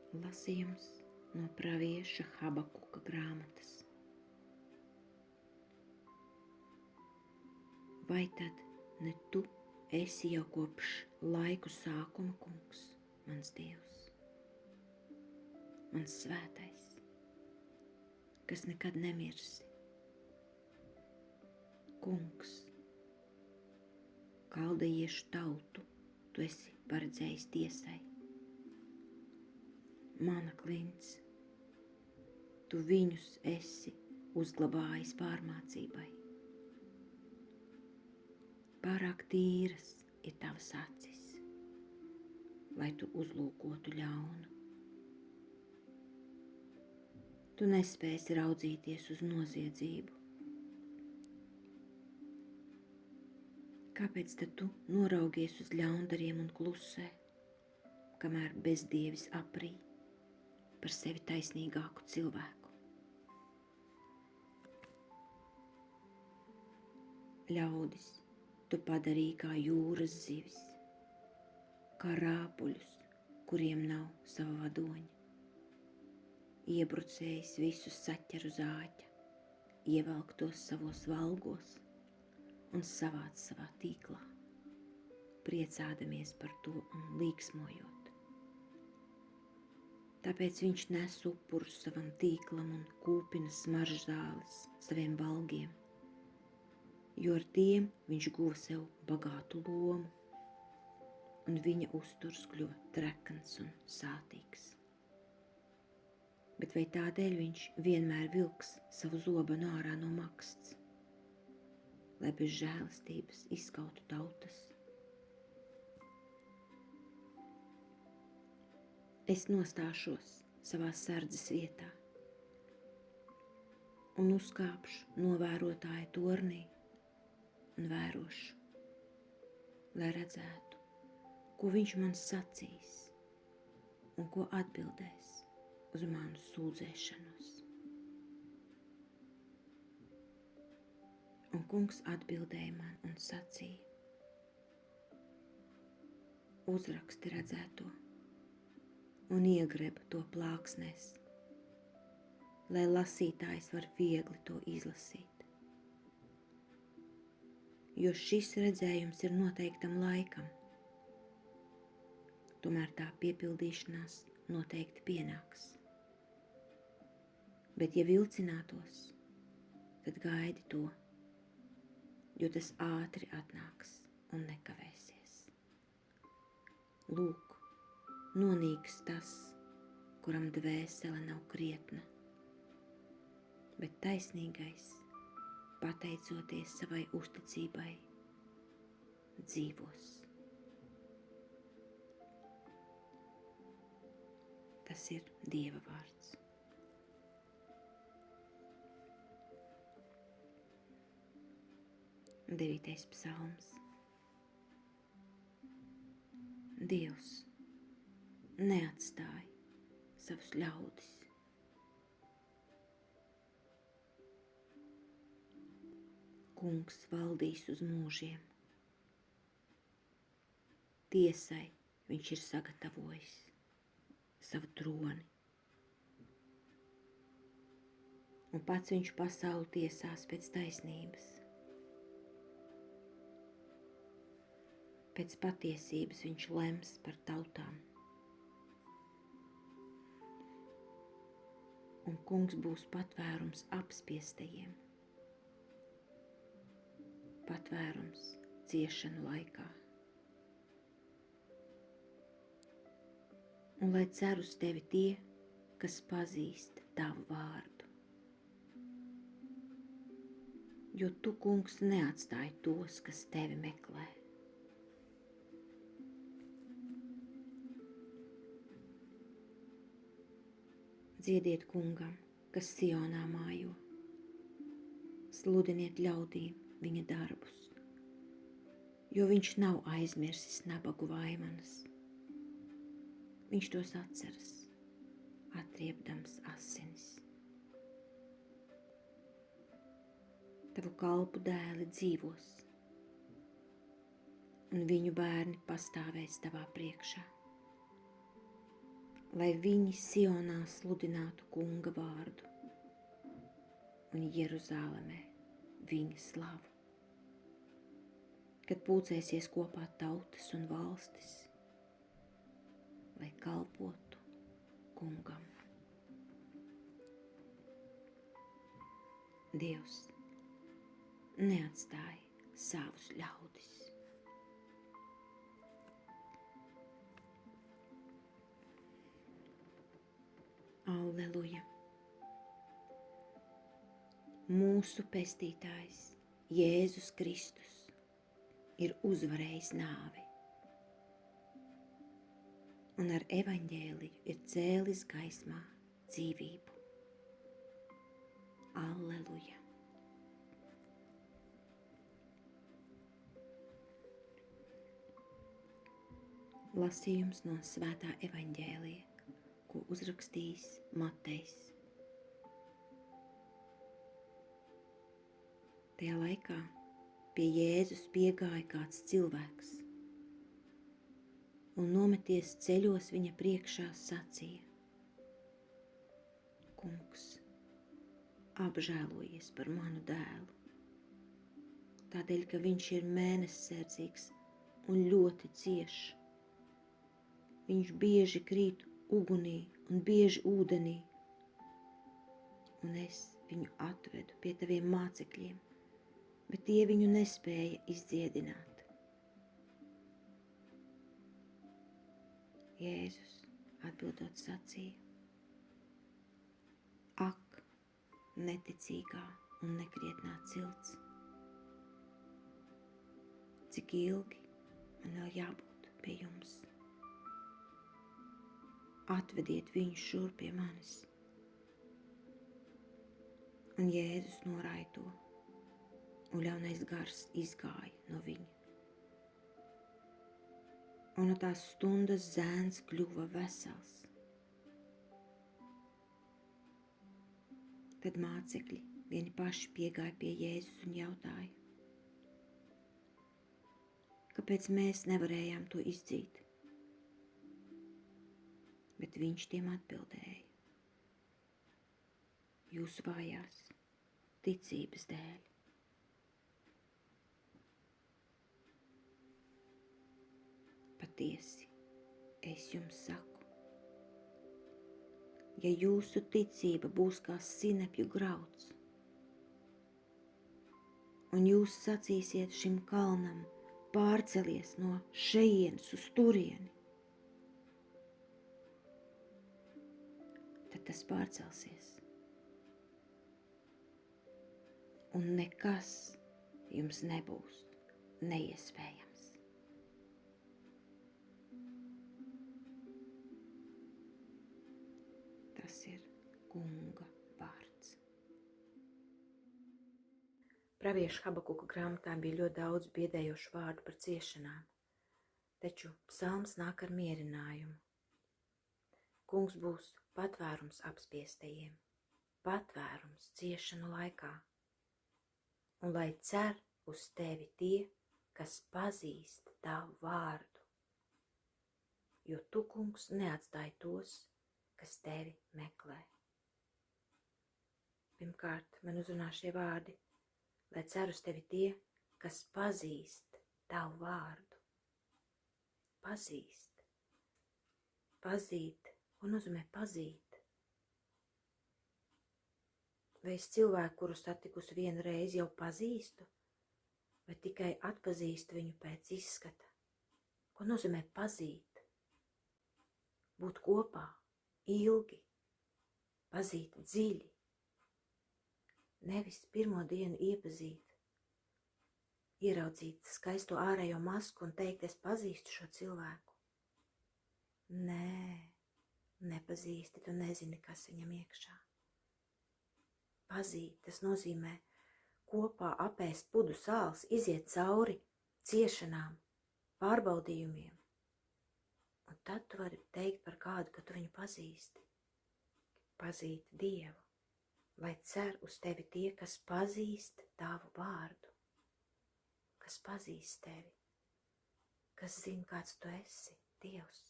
Lasījums no pravieša Habakuka grāmatas. Vai tad ne tu esi jau kopš laiku sākuma, kungs, mans Dievs, mans svētais, kas nekad nemirsi? Kungs, kaldejiešu tautu tu esi paredzējis tiesai. Mana klints, tu viņus esi uzglabājis pārmācībai. Pārāk tīras ir tavas acis, lai tu uzlūkotu ļaunu. Tu nespēsi raudzīties uz noziedzību. Kāpēc tad tu noraugies uz ļaundariem un klusē, kamēr bezdievis aprī par sevi taisnīgāku cilvēku? Ļaudis tu padarīji kā jūras zivis, kā rāpuļus, kuriem nav sava vadoņa. Iebrucējs visus saķer uz āķa, ievelk tos savos valgos un savāc savā tīklā, priecādamies par to un līksmojot. Tāpēc viņš nes upurus savam tīklam un kūpina smaržzāles saviem valgiem, jo ar tiem viņš guva sev bagātu lomu, un viņa uzturs kļuva trekns un sātīgs. Bet vai tādēļ viņš vienmēr vilks savu zobenu ārā no maksts, lai bez žēlastības izskautu tautas? Es nostāšos savā sardzes vietā un uzkāpšu novērotāja tornī un vērošu, lai redzētu, ko viņš man sacīs un ko atbildēs uz manu sūdzēšanos. Un kungs atbildēja man un sacīja: uzraksti redzēto un iegreb to plāksnēs, lai lasītājs var viegli to izlasīt. Jo šis redzējums ir noteiktam laikam, tomēr tā piepildīšanās noteikti pienāks. Bet ja vilcinātos, tad gaidi to, jo tas ātri atnāks un nekavēsies. Lūk, nonīks tas, kuram dvēsele nav krietna, bet taisnīgais, pateicoties savai uzticībai, dzīvos. Tas ir Dieva vārds. Devītais psalms. Dievs neatstāj savus ļaudis. Kungs valdīs uz mūžiem. Tiesai viņš ir sagatavojis savu troni. Un pats viņš pasauli tiesās pēc taisnības. Pēc patiesības viņš lems par tautām. Un kungs būs patvērums apspiestajiem, patvērums ciešanu laikā. Un lai cer uz tevi tie, kas pazīst tavu vārdu. Jo tu, kungs, neatstāji tos, kas tevi meklē. Dziediet kungam, kas Sionā mājo, sludiniet ļaudīm viņa darbus, jo viņš nav aizmirsis nabagu vaimanas. Viņš tos atceras, atriebdams asinis. Tavu kalpu dēli dzīvos, un viņu bērni pastāvēs tavā priekšā. lai viņi Sionā sludinātu Kunga vārdu un Jeruzālēmē viņa slavu. Kad pulcēsies kopā tautas un valstis, lai kalpotu Kungam. Dievs neatstāja savus ļaudis. Alleluja! Mūsu pestītājs Jēzus Kristus ir uzvarējis nāvi un ar evaņģēliju ir cēlis gaismā dzīvību. Alleluja! Lasījums no Svētā evaņģēlija, ko uzrakstījis Matejs. Tajā laikā pie Jēzus piegāja kāds cilvēks un nometies ceļos viņa priekšā sacīja: Kungs, apžēlojies par manu dēlu, tādēļ, ka viņš ir mēnessērdzīgs un ļoti cieš. Viņš bieži krīt ugunī un bieži ūdenī, un es viņu atvedu pie taviem mācekļiem, bet tie viņu nespēja izdziedināt. Jēzus atbildot sacīja: Ak, neticīgā un nekrietnā cilts, cik ilgi man vēl jābūt pie jums? Atvediet viņu šur pie manis. Un Jēzus norāja to, un ļaunais gars izgāja no viņa. Un no tās stundas zēns kļuva vesels. Tad mācekļi vieni paši piegāja pie Jēzus un jautāja: Kāpēc mēs nevarējām to izdzīt? Bet viņš tiem atbildēja: Jūsu vājās ticības dēļ. Patiesi, es jums saku, ja jūsu ticība būs kā sinepju grauds, un jūs sacīsiet šim kalnam: pārcelies no šejienes uz turieni, tad tas pārcelsies. Un nekas jums nebūs neiespējams. Tas ir Kunga vārds. Pravieša Habakuka grāmatā bija ļoti daudz biedējošu vārdu par ciešanām, taču psalms nāk ar mierinājumu. Kungs būs patvērums apspiestajiem, patvērums ciešanu laikā, un lai cer uz tevi tie, kas pazīst tavu vārdu, jo tu, Kungs, neatstāji tos, kas tevi meklē. Pirmkārt, man uzrunā šie vārdi: lai cer uz tevi tie, kas pazīst tavu vārdu. Pazīst. Pazīt. Ko nozīmē pazīt? Vai es cilvēku, kuru satikusi vienu reizi, jau pazīstu, vai tikai atpazīstu viņu pēc izskata? Ko nozīmē pazīt? Būt kopā, ilgi, pazīt dziļi. Nevis pirmo dienu iepazīt, ieraudzīt skaisto ārējo masku un teikt: es pazīstu šo cilvēku. Nē. Nepazīsti, tu nezini, kas viņam iekšā. Pazīt, tas nozīmē kopā apēst pudu sāls, iziet cauri ciešanām, pārbaudījumiem. Un tad tu vari teikt par kādu, ka tu viņu pazīsti. Pazīt Dievu, lai cer uz tevi tie, kas pazīst tavu vārdu, kas pazīst tevi, kas zina, kāds tu esi, Dievs.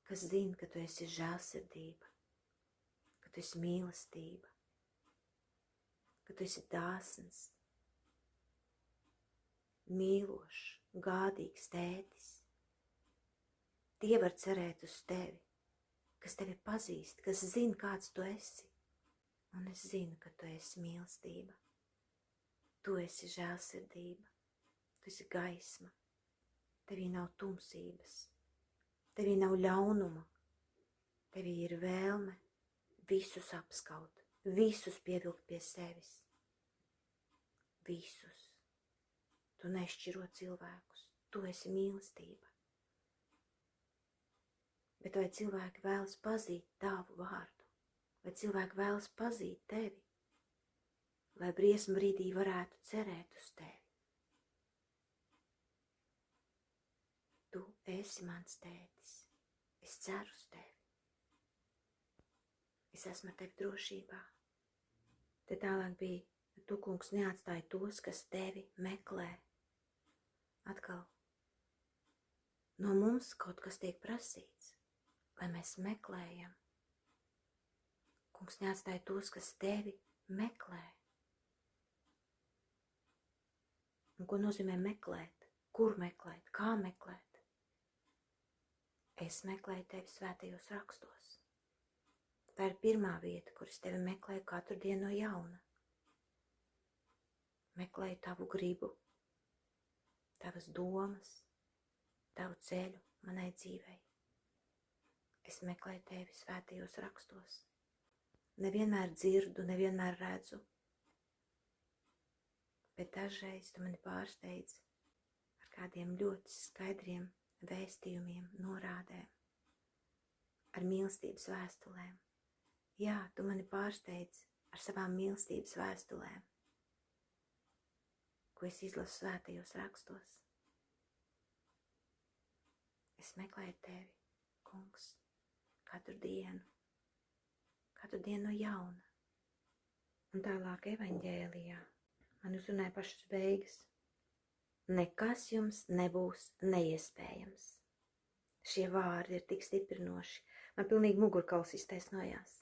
kas zina, ka tu esi žēlsirdība, ka tu esi mīlestība, ka tu esi dāsns, mīlošs, gādīgs tētis. Tie var cerēt uz tevi, kas tevi pazīst, kas zina, kāds tu esi. Un es zinu, ka tu esi mīlestība, tu esi žēlsirdība, tu esi gaisma, tevī nav tumsības, tevī nav ļaunuma, tevī ir vēlme visus apskaut, visus pievilkt pie sevis, visus. Tu nešķiro cilvēkus, tu esi mīlestība. Bet vai cilvēki vēlas pazīt tavu vārdu? Vai cilvēki vēlas pazīt tevi? Lai briesmu brīdī varētu cerēt uz tevi. Tu esi mans tētis. Es ceru uz tevi. Es esmu ar tevi drošībā. Te tālāk bija, tu, kungs, neatstāji tos, kas tevi meklē. Atkal no mums kaut kas tiek prasīts, lai mēs meklējam. Kungs, neatstāj tos, kas tevi meklē. Un ko nozīmē meklēt? Kur meklēt? Kā meklēt? Es meklēju tevi svētajos rakstos. Tā ir pirmā vieta, kur es tevi meklēju katru dienu no jauna. Meklēju tavu gribu, tavas domas, tavu ceļu manai dzīvei. Es meklēju tevi svētajos rakstos. Nevienmēr dzirdu, nevienmēr redzu, bet dažreiz tu mani pārsteidz ar kādiem ļoti skaidriem vēstījumiem, norādēm, ar mīlestības vēstulēm. Jā, tu mani pārsteidz ar savām mīlestības vēstulēm, ko es izlasu svētajos rakstos. Es meklēju tevi, kungs, katru dienu no jauna. Un tālāk evaņģēlijā man uzrunāja pašas beigas. Nekas jums nebūs neiespējams. Šie vārdi ir tik stiprinoši. Man pilnīgi mugurkauls iztaisnojās.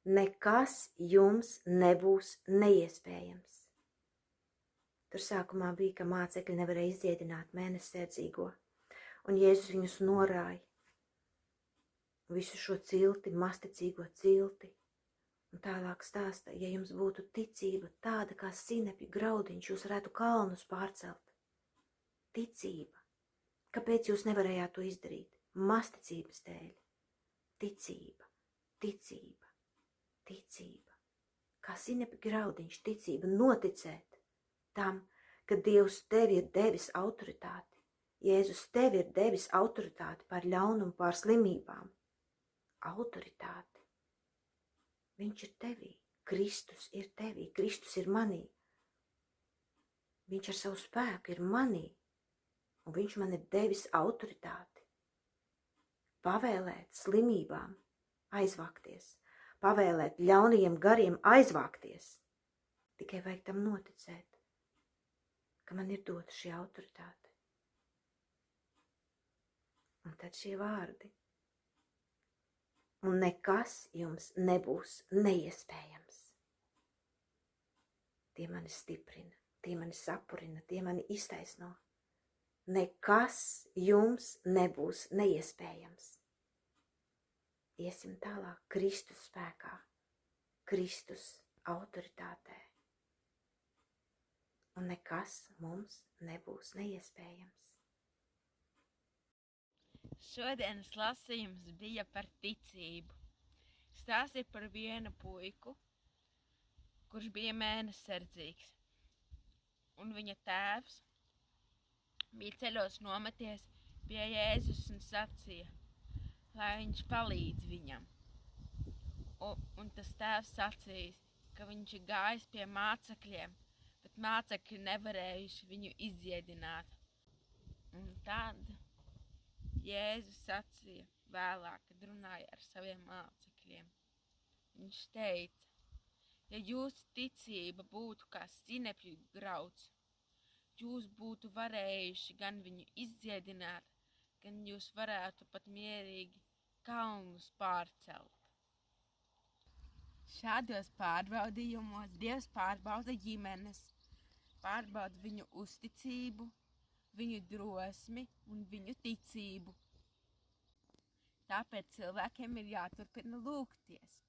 Nekas jums nebūs neiespējams. Tur sākumā bija, ka mācekļi nevarēja izdziedināt mēnessēdzīgo, un Jēzus viņus norāja. Visu šo cilti, masticīgo cilti. Un tālāk stāsta, ja jums būtu ticība tāda kā sinepju graudiņš, jūs varētu kalnus pārcelt. Ticība. Kāpēc jūs nevarējāt to izdarīt? Masticības dēļ. Ticība, ticība, ticība. Kā sinepju graudiņš, ticība, noticēt tam, ka Dievs tev ir devis autoritāti. Jēzus tev ir devis autoritāti pār ļaunumu, pār slimībām. Autoritāti. Viņš ir tevī, Kristus ir tevī, Kristus ir manī. Viņš ar savu spēku ir manī, un viņš man ir devis autoritāti. Pavēlēt slimībām aizvākties, pavēlēt ļaunajiem gariem aizvākties. Tikai vajag tam noticēt, ka man ir dota šī autoritāte. Un tad šie vārdi. Un nekas jums nebūs neiespējams. Tie mani stiprina, tie mani sapurina, tie mani iztaisno. Nekas jums nebūs neiespējams. Iesim tālāk Kristus spēkā, Kristus autoritātē. Un nekas mums nebūs neiespējams. Šodienas lasījums bija par ticību. Stāsts ir par vienu puiku, kurš bija mēnessardzīgs. Un viņa tēvs bija ceļos nometies pie Jēzus un sacīja, lai viņš palīdz viņam. Un tas tēvs sacīja, ka viņš ir gājis pie mācekļiem, bet mācekļi nevarējuši viņu izdziedināt. Un tad Jēzus sacīja vēlāk, kad runāja ar saviem mācekļiem. Viņš teica, ja jūsu ticība būtu kā sinepju grauds, jūs būtu varējuši gan viņu izdziedināt, gan jūs varētu pat mierīgi kalnus pārcelt. Šādos pārbaudījumos Dievs pārbauda ģimenes, pārbauda viņu uzticību, viņu drosmi un viņu ticību. Tāpēc cilvēkiem ir jāturpina lūgties.